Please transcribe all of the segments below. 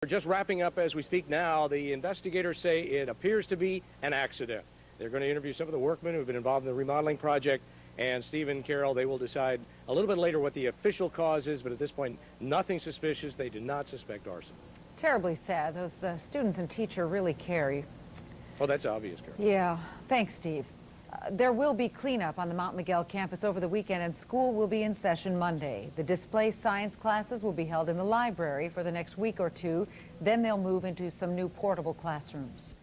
We're just wrapping up as we speak now. The investigators say it appears to be an accident. They're going to interview some of the workmen who've been involved in the remodeling project. And Stephen, Carol, they will decide a little bit later what the official cause is, but at this point, nothing suspicious. They do not suspect arson. Terribly sad. Those students and teacher really care. Oh, that's obvious, Carol. Yeah. Thanks, Steve. There will be cleanup on the Mount Miguel campus over the weekend, and school will be in session Monday. The displaced science classes will be held in the library for the next week or two. Then they'll move into some new portable classrooms.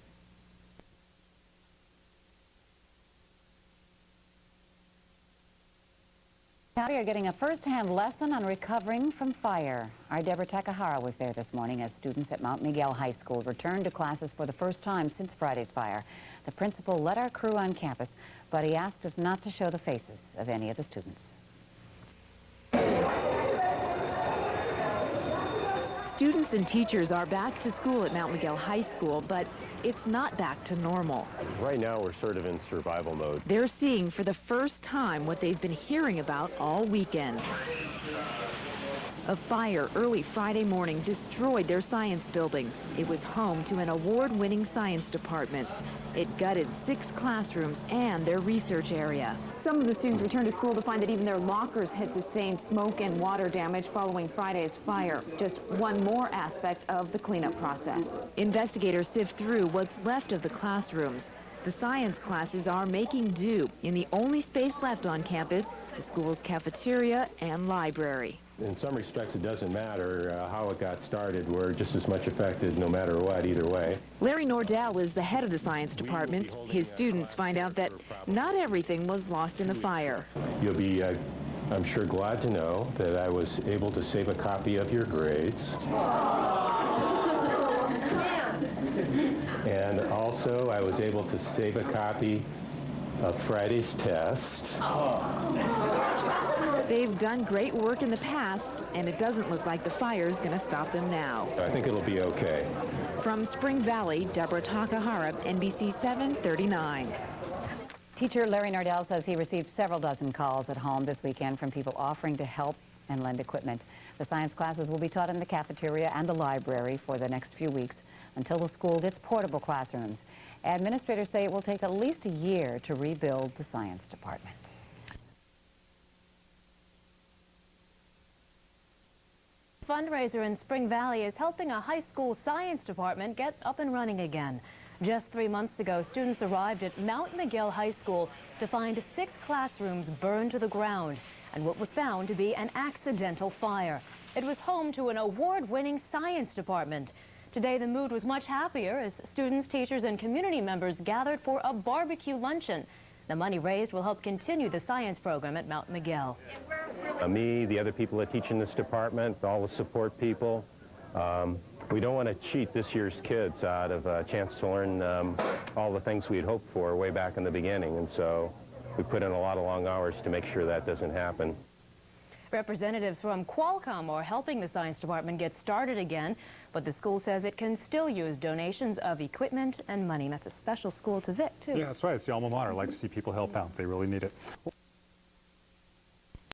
Now you're getting a first-hand lesson on recovering from fire. Our Deborah Takahara was there this morning as students at Mount Miguel High School returned to classes for the first time since Friday's fire. The principal led our crew on campus, but he asked us not to show the faces of any of the students. Students and teachers are back to school at Mount Miguel High School, but it's not back to normal. Right now, we're sort of in survival mode. They're seeing for the first time what they've been hearing about all weekend. A fire early Friday morning destroyed their science building. It was home to an award-winning science department. It gutted 6 classrooms and their research area. Some of the students returned to school to find that even their lockers had sustained smoke and water damage following Friday's fire. Just one more aspect of the cleanup process. Investigators sift through what's left of the classrooms. The science classes are making do in the only space left on campus, the school's cafeteria and library. In some respects, it doesn't matter how it got started. We're just as much affected no matter what, either way. Larry Nordell is the head of the science department. His students find out that not everything was lost in the fire. You'll be, I'm sure, glad to know that I was able to save a copy of your grades. And also, I was able to save a copy of Friday's test. They've done great work in the past, and it doesn't look like the fire's going to stop them now. I think it'll be okay. From Spring Valley, Deborah Takahara, NBC 739. Teacher Larry Nordell says he received several dozen calls at home this weekend from people offering to help and lend equipment. The science classes will be taught in the cafeteria and the library for the next few weeks until the school gets portable classrooms. Administrators say it will take at least a year to rebuild the science department. Fundraiser in Spring Valley is helping a high school science department get up and running again. Just 3 months ago, students arrived at Mount Miguel High School to find 6 classrooms burned to the ground and what was found to be an accidental fire. It was home to an award-winning science department. Today, the mood was much happier as students, teachers, and community members gathered for a barbecue luncheon. The money raised will help continue the science program at Mount Miguel. Me, the other people that teach in this department, all the support people, we don't want to cheat this year's kids out of a chance to learn all the things we had hoped for way back in the beginning. And so we put in a lot of long hours to make sure that doesn't happen. Representatives from Qualcomm are helping the science department get started again, but the school says it can still use donations of equipment and money. That's a special school to Vic, too. Yeah, that's right. It's the alma mater. I like to see people help out. They really need it.